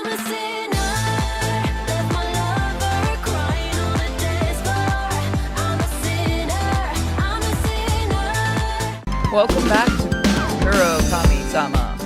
I'm a sinner, left my lover crying on the dance floor. I'm a sinner, I'm a sinner. Welcome back to Kurokami-sama.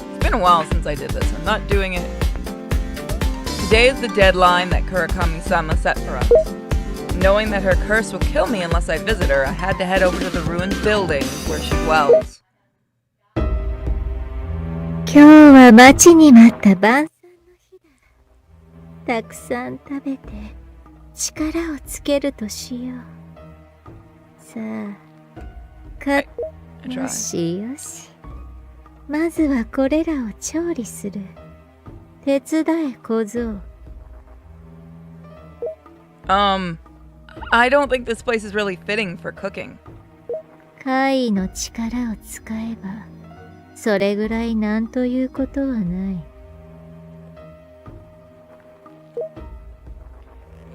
It's been a while since I did this. I'm not doing it. Today is the deadline that Kurokami-sama set for us. Knowing that her curse will kill me unless I visit her, I had to head over to the ruined building where she dwells. 今日は待ちに待った晩餐の日だ。たくさん食べて力をつけるとしよう。さあ、よしよし。まずはこれらを調理する。手伝え小僧。I don't think this place is really fitting for cooking. 怪異の力を使えば、それぐらいなんということはない。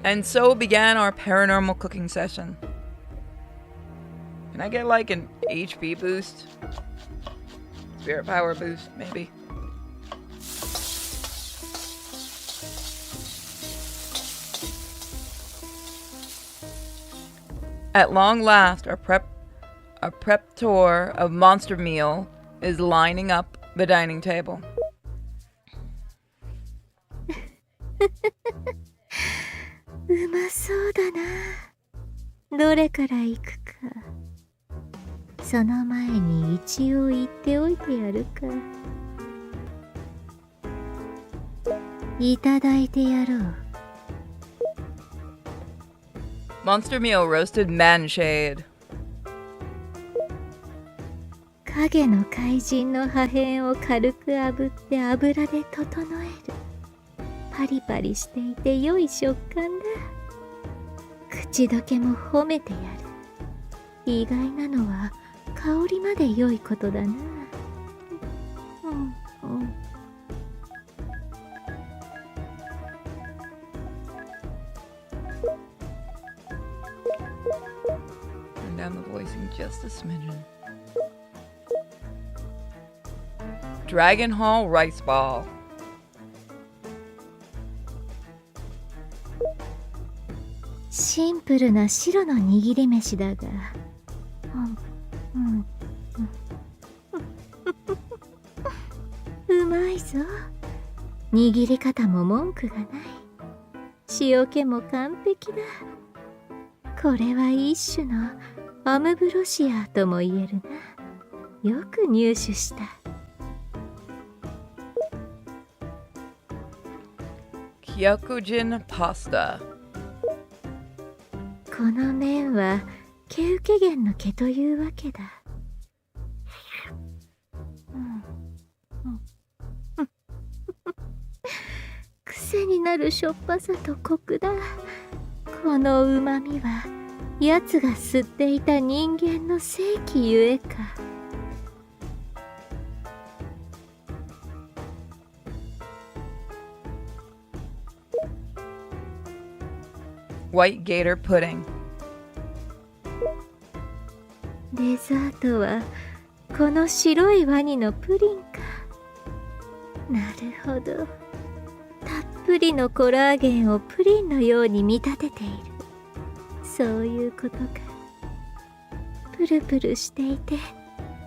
And so began our paranormal cooking session. Can I get like an HP boost? Spirit power boost, maybe? At long last, our prep tour of monster meal is lining up the dining table. うまそうだな。どれから行くか。その前に一応言っておいてやるか。いただいてやろう。Monster meal roasted man-shade. 影の怪人の破片を軽く炙って油で整える。パリパリしていて良い食感だ。口どけも褒めてやる。意外なのは香りまで良いことだな。Turn down the voicing just a smidgen. Dragon Hall Rice Ball. シンプルな白の握り飯だが、うまいぞ。握り方も文句がない。塩気も完璧だ。これは一種のアムブロシアとも言えるな。よく入手した。Kyokujin pasta. この麺は毛受源の毛というわけだ。癖になるしょっぱさとコクだ。このうまみは奴が吸っていた人間の生気ゆえか。White gator pudding. デザートはこの白いワニのプリンか。なるほど。たっぷりのコラーゲンをプリンのように見立てている。そういうことか。プルプルしていて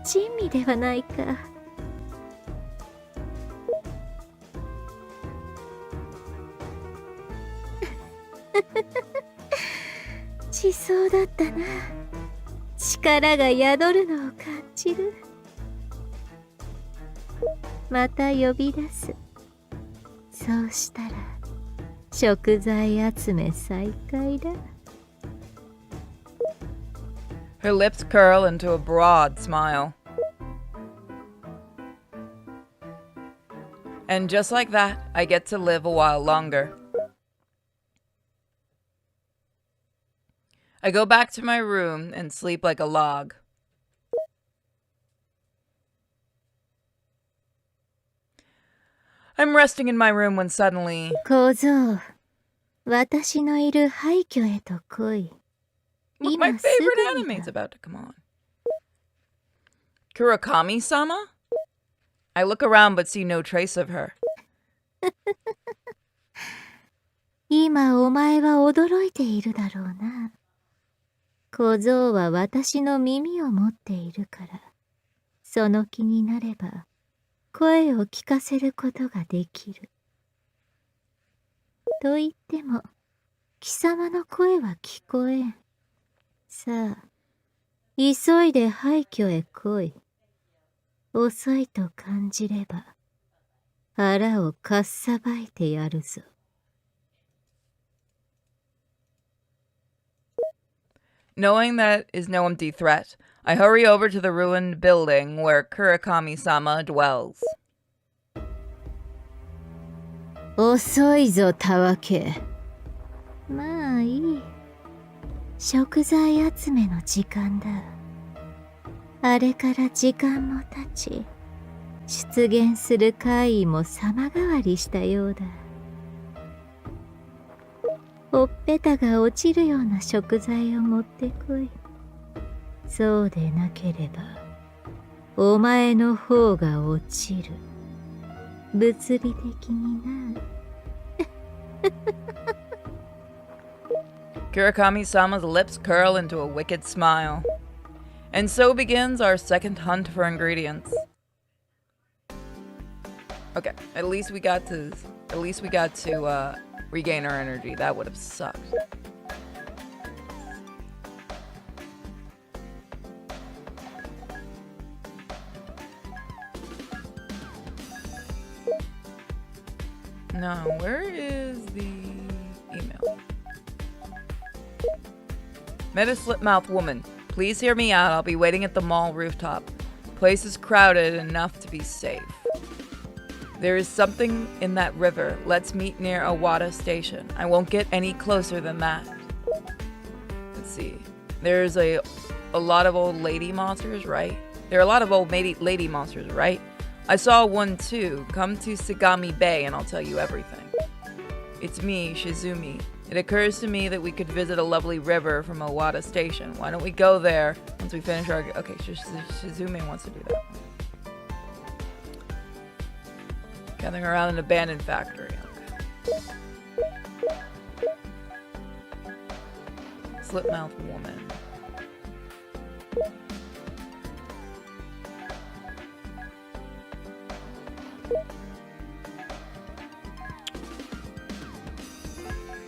珍味ではないか。しそうだったな。力が宿るのを感じる。また呼び出す。そうしたら食材集め再開だ。Her lips curl into a broad smile. And just like that, I get to live a while longer. I go back to my room and sleep like a log. I'm resting in my room when suddenly... 小僧、私のいる廃墟へと来い。 Look, my favorite anime is about to come on. Kurokami-sama? I look around but see no trace of her. 今お前は驚いているだろうな。小僧は私の耳を持っているから、その気になれば声を聞かせることができる。と言っても、貴様の声は聞こえん。さあ、急いで廃墟へ来い。遅いと感じれば、腹をかっさばいてやるぞ。Knowing that is no empty threat, I hurry over to the ruined building where Kurokami-sama dwells. 遅いぞ、たわけ。まあいい。食材集めの時間だ。あれから時間も経ち、出現する怪異も様変わりしたようだ。ほっぺたが落ちるような食材を持ってこい。そうでなければ、お前の方が落ちる。物理的にな。Kurakami-sama's lips curl into a wicked smile. And so begins our second hunt for ingredients. Okay, at least we got to regain our energy. That would have sucked. Now, where is the email? Meta Slipmouth Woman, please hear me out. I'll be waiting at the mall rooftop. Place is crowded enough to be safe. There is something in that river. Let's meet near Awada Station. I won't get any closer than that. Let's see. There's a lot of old lady monsters, right? There are a lot of old lady monsters, right? I saw one too. Come to Sagami Bay and I'll tell you everything. It's me, Shizumi. It occurs to me that we could visit a lovely river from Awada Station. Why don't we go there once we finish our... Okay, Shizumi wants to do that. Gathering around an abandoned factory. Okay. Slipmouth Woman.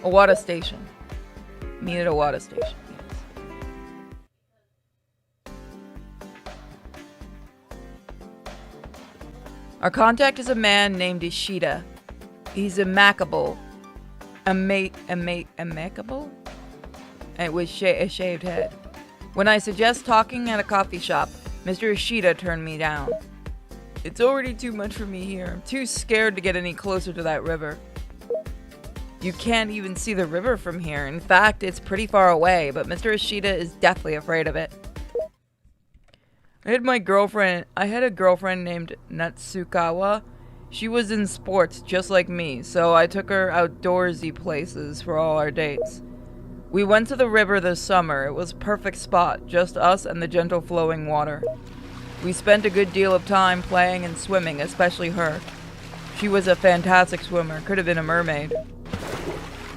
Awada Station. Meet at Awada Station. Yes. Our contact is a man named Ishida. He's immaculable. Immaculable? And with a shaved head. When I suggest talking at a coffee shop, Mr. Ishida turned me down. It's already too much for me here. I'm too scared to get any closer to that river. You can't even see the river from here. In fact, it's pretty far away, but Mr. Ishida is deathly afraid of it. I had a girlfriend named Natsukawa. She was in sports just like me, so I took her outdoorsy places for all our dates. We went to the river this summer. It was a perfect spot, just us and the gentle flowing water. We spent a good deal of time playing and swimming, especially her. She was a fantastic swimmer, could have been a mermaid.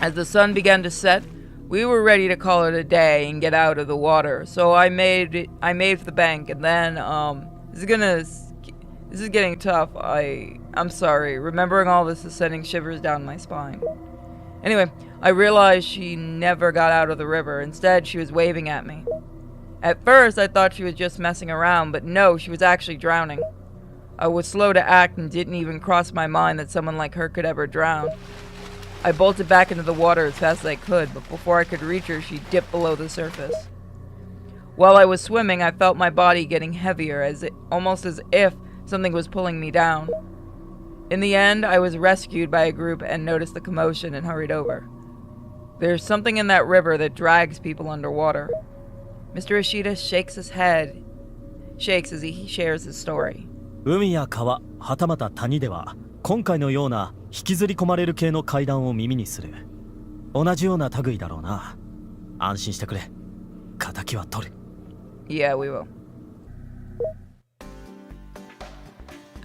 As the sun began to set, we were ready to call it a day and get out of the water. So I made for the bank, and then this is getting tough. I'm sorry. Remembering all this is sending shivers down my spine. Anyway, I realized she never got out of the river. Instead, she was waving at me. At first, I thought she was just messing around, but no, she was actually drowning. I was slow to act and didn't even cross my mind that someone like her could ever drown. I bolted back into the water as fast as I could, but before I could reach her, she dipped below the surface. While I was swimming, I felt my body getting heavier, almost as if something was pulling me down. In the end, I was rescued by a group and noticed the commotion and hurried over. There's something in that river that drags people underwater. Mr. Ishida shakes as he shares his story. 海や川、はたまた谷では今回のような引きずり込まれる系の階段を耳にする。同じような類だろうな。安心してくれ。仇は取る。Yeah, we will.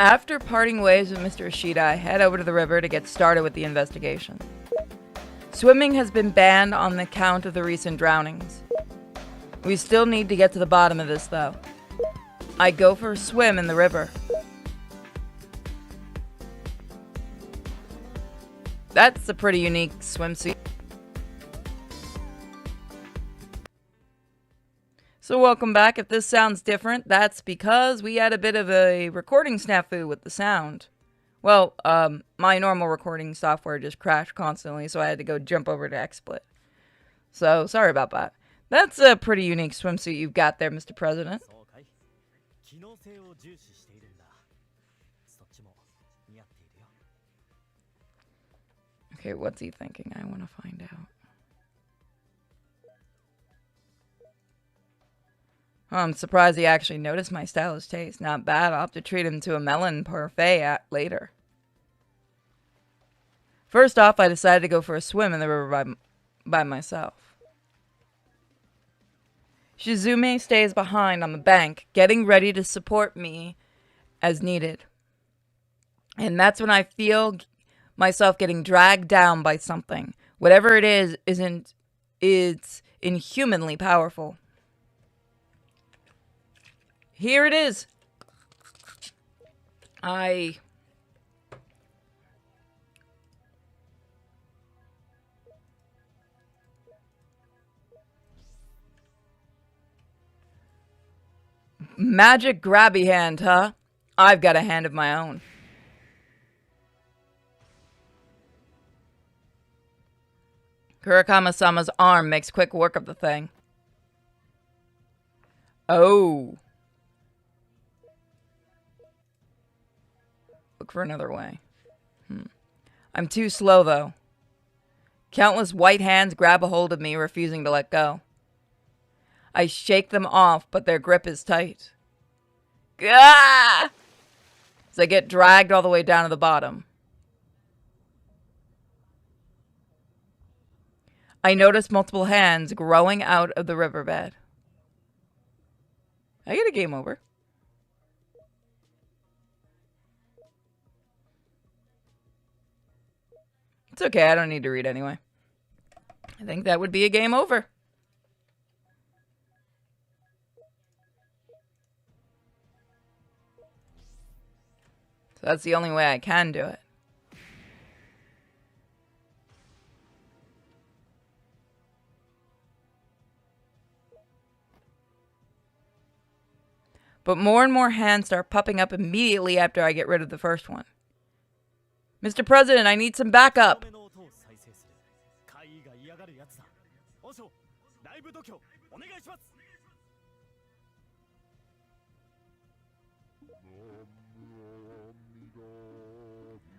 After parting ways with Mr. Ishida, I head over to the river to get started with the investigation. Swimming has been banned on the count of the recent drownings. We still need to get to the bottom of this, though. I go for a swim in the river. That's a pretty unique swimsuit. So welcome back. If this sounds different, that's because we had a bit of a recording snafu with the sound. Well, my normal recording software just crashed constantly, so I had to go jump over to XSplit. So, sorry about that. That's a pretty unique swimsuit you've got there, Mr. President. Okay, what's he thinking? I want to find out. Oh, I'm surprised he actually noticed my stylish taste. Not bad. I'll have to treat him to a melon parfait later. First off, I decided to go for a swim in the river by myself. Shizume stays behind on the bank, getting ready to support me as needed. And that's when I feel myself getting dragged down by something. Whatever it is, it's inhumanly powerful. Here it is. Magic grabby hand, huh? I've got a hand of my own. Kurokami-sama's arm makes quick work of the thing. Oh. Look for another way. I'm too slow, though. Countless white hands grab a hold of me, refusing to let go. I shake them off, but their grip is tight. Gah! As I get dragged all the way down to the bottom. I notice multiple hands growing out of the riverbed. I get a game over. It's okay, I don't need to read anyway. I think that would be a game over. So that's the only way I can do it. But more and more hands start popping up immediately after I get rid of the first one. Mr. President, I need some backup.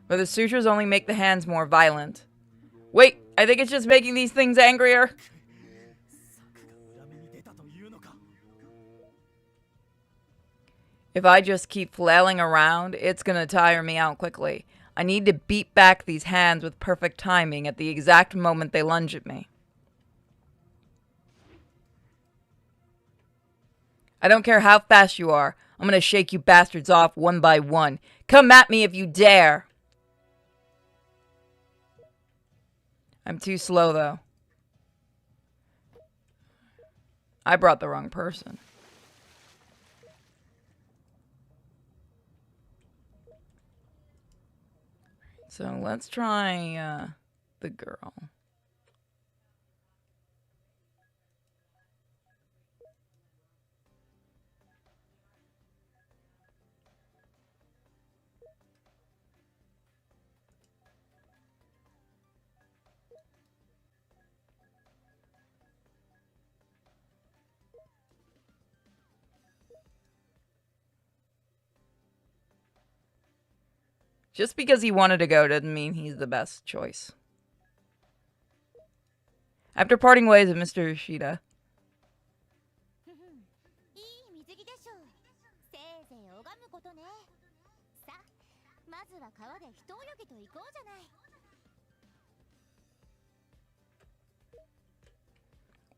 But the sutures only make the hands more violent. Wait, I think it's just making these things angrier. If I just keep flailing around, it's gonna tire me out quickly. I need to beat back these hands with perfect timing at the exact moment they lunge at me. I don't care how fast you are. I'm gonna shake you bastards off one by one. Come at me if you dare. I'm too slow, though. I brought the wrong person. So let's try the girl. Just because he wanted to go doesn't mean he's the best choice. After parting ways with Mr. Ishida,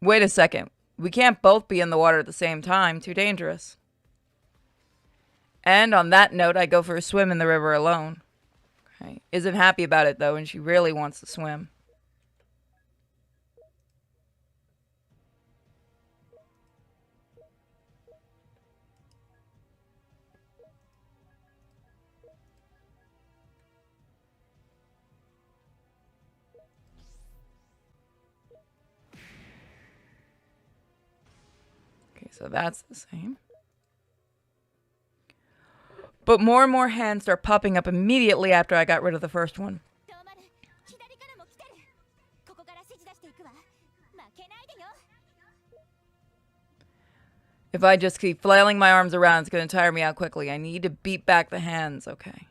wait a second. We can't both be in the water at the same time. Too dangerous. And on that note, I go for a swim in the river alone. Okay. Isn't happy about it though, and she really wants to swim. Okay, so that's the same. But more and more hands start popping up immediately after I got rid of the first one. どうまる左からも来てるここから指示出していくわ負けないでよ If I just keep flailing my arms around, it's going to tire me out quickly. I need to beat back the hands. Okay.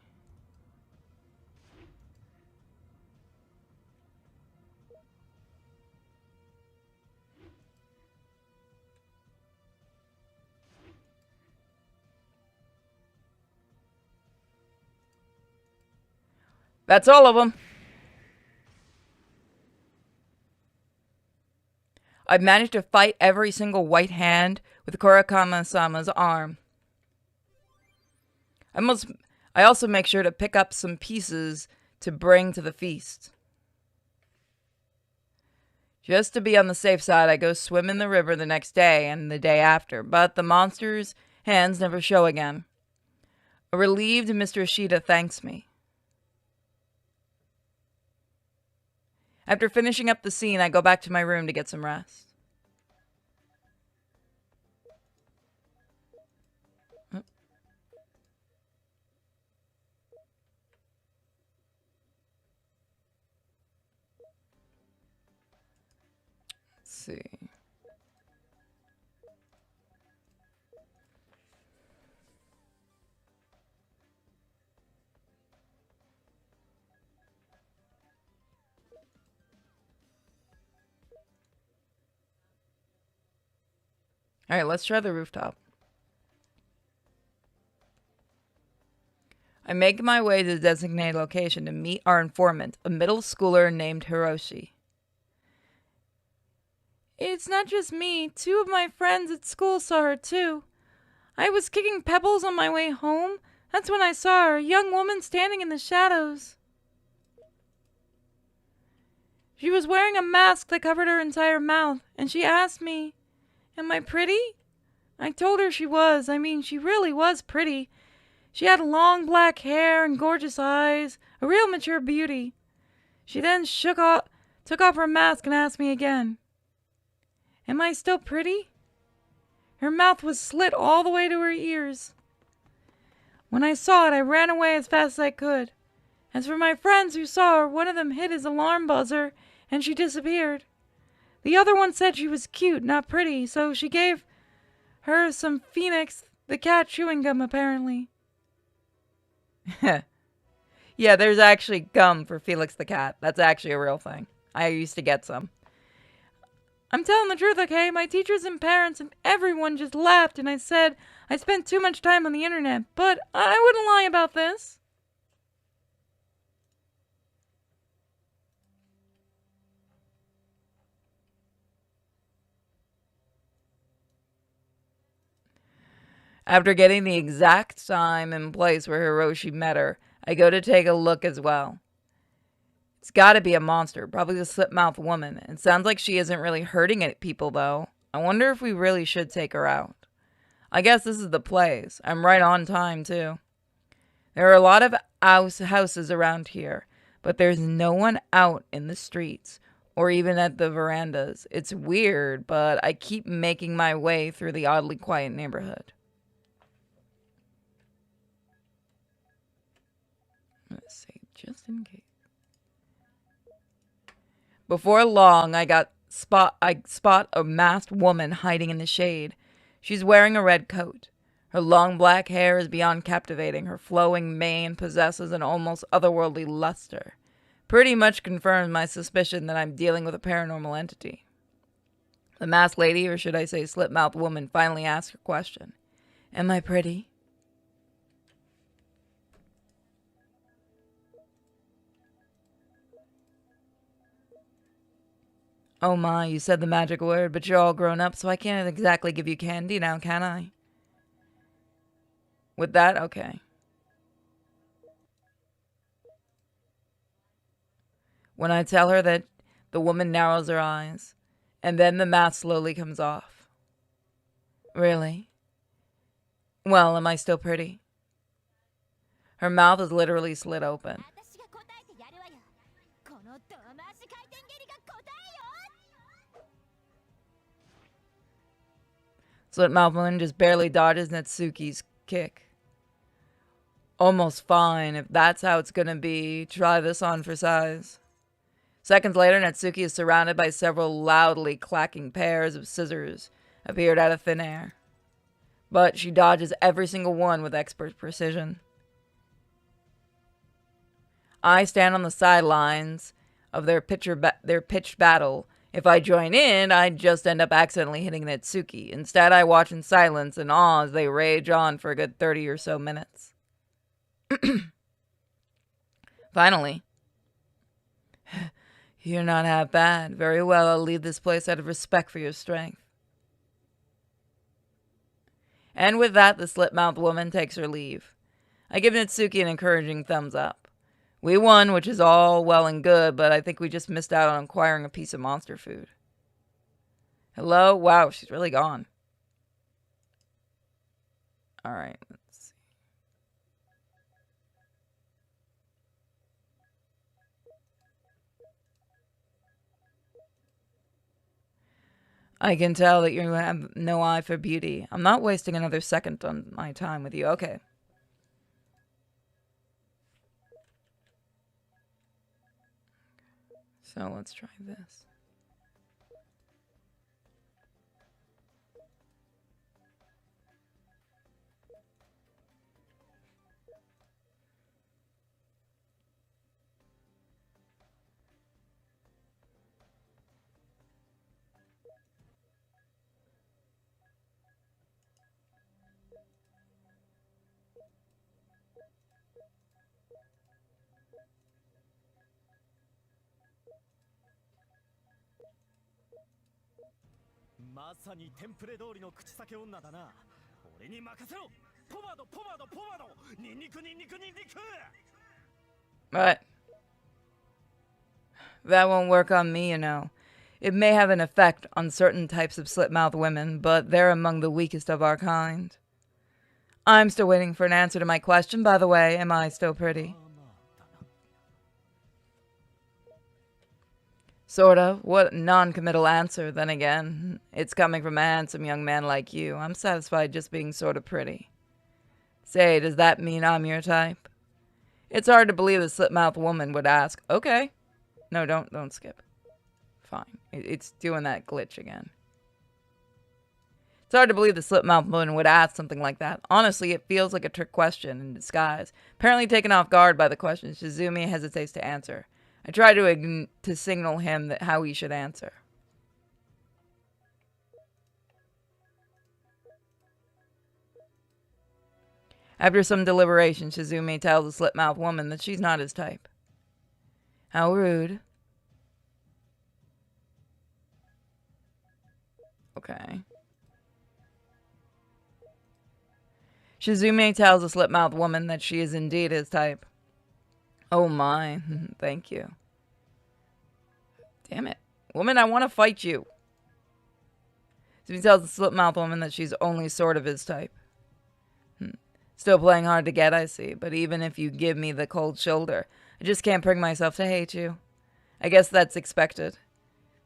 That's all of them. I've managed to fight every single white hand with Kurokami-sama's arm. I also make sure to pick up some pieces to bring to the feast. Just to be on the safe side, I go swim in the river the next day and the day after, but the monster's hands never show again. A relieved Mr. Ishida thanks me. After finishing up the scene, I go back to my room to get some rest. Let's see. Alright, let's try the rooftop. I make my way to the designated location to meet our informant, a middle schooler named Hiroshi. It's not just me. 2 of my friends at school saw her too. I was kicking pebbles on my way home. That's when I saw her, a young woman standing in the shadows. She was wearing a mask that covered her entire mouth, and she asked me, "Am I pretty?" I told her she was. I mean, she really was pretty. She had long black hair and gorgeous eyes, a real mature beauty. She then took off her mask and asked me again, "Am I still pretty?" Her mouth was slit all the way to her ears. When I saw it, I ran away as fast as I could. As for my friends who saw her, one of them hit his alarm buzzer, and she disappeared. The other one said she was cute, not pretty, so she gave her some Phoenix the cat chewing gum, apparently. Yeah, there's actually gum for Felix the cat. That's actually a real thing. I used to get some. I'm telling the truth, okay? My teachers and parents and everyone just laughed, and I said I spent too much time on the internet, but I wouldn't lie about this. After getting the exact time and place where Hiroshi met her, I go to take a look as well. It's gotta be a monster, probably the slip-mouthed woman. It sounds like she isn't really hurting people, though. I wonder if we really should take her out. I guess this is the place. I'm right on time, too. There are a lot of houses around here, but there's no one out in the streets, or even at the verandas. It's weird, but I keep making my way through the oddly quiet neighborhood. Let's see, just in case. Before long, I spot a masked woman hiding in the shade. She's wearing a red coat. Her long black hair is beyond captivating. Her flowing mane possesses an almost otherworldly luster. Pretty much confirms my suspicion that I'm dealing with a paranormal entity. The masked lady, or should I say slip-mouthed woman, finally asks her question. Am I pretty? Oh my, you said the magic word, but you're all grown up, so I can't exactly give you candy now, can I? With that, okay. When I tell her that, the woman narrows her eyes, and then the mask slowly comes off. Really? Well, am I still pretty? Her mouth is literally slit open. 私が答えてやるわよ。この遠回し回転蹴りが答えよ。 Slit mouth woman just barely dodges Natsuki's kick. Almost fine, if that's how it's gonna be. Try this on for size. Seconds later, Natsuki is surrounded by several loudly clacking pairs of scissors appeared out of thin air. But she dodges every single one with expert precision. I stand on the sidelines of their pitched battle. If I join in, I'd just end up accidentally hitting Natsuki. Instead, I watch in silence and awe as they rage on for a good 30 or so minutes. Finally. You're not half bad. Very well, I'll leave this place out of respect for your strength. And with that, the slit-mouthed woman takes her leave. I give Natsuki an encouraging thumbs up. We won, which is all well and good, but I think we just missed out on acquiring a piece of monster food. Hello? Wow, she's really gone. Alright, let's see. I can tell that you have no eye for beauty. I'm not wasting another second on my time with you. Okay. So let's try this. But that won't work on me, you know. It may have an effect on certain types of slit-mouthed women, but they're among the weakest of our kind. I'm still waiting for an answer to my question, by the way. Am I still pretty? Sorta. What non-committal answer, then again. It's coming from a handsome young man like you. I'm satisfied just being sorta pretty. Say, does that mean I'm your type? It's hard to believe a slit-mouthed woman would ask. Okay. No, don't skip. Fine. It's doing that glitch again. It's hard to believe the slit-mouthed woman would ask something like that. Honestly, it feels like a trick question in disguise. Apparently taken off guard by the question, Shizumi hesitates to answer. I try to signal him that how he should answer. After some deliberation, Shizumi tells the slit-mouthed woman that she's not his type. How rude. Okay. Shizumi tells the slit-mouthed woman that she is indeed his type. Oh my, thank you. Damn it. Woman, I want to fight you. Shizumi tells the slit-mouthed woman that she's only sort of his type. Still playing hard to get, I see, but even if you give me the cold shoulder, I just can't bring myself to hate you. I guess that's expected.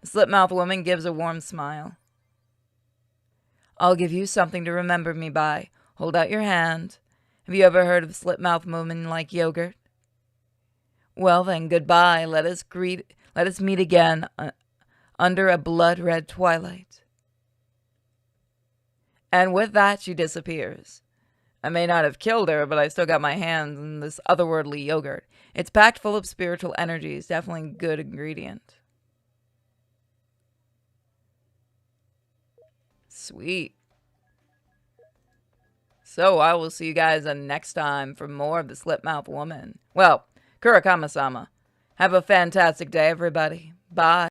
The slit-mouthed woman gives a warm smile. I'll give you something to remember me by. Hold out your hand. Have you ever heard of slit-mouthed women like yogurt? Well then, goodbye. Let us meet again under a blood-red twilight. And with that, she disappears. I may not have killed her, but I still got my hands on this otherworldly yogurt. It's packed full of spiritual energies. Definitely a good ingredient. Sweet. So I will see you guys next time for more of the slit-mouthed woman. Well, Kurokami-sama. Have a fantastic day, everybody. Bye.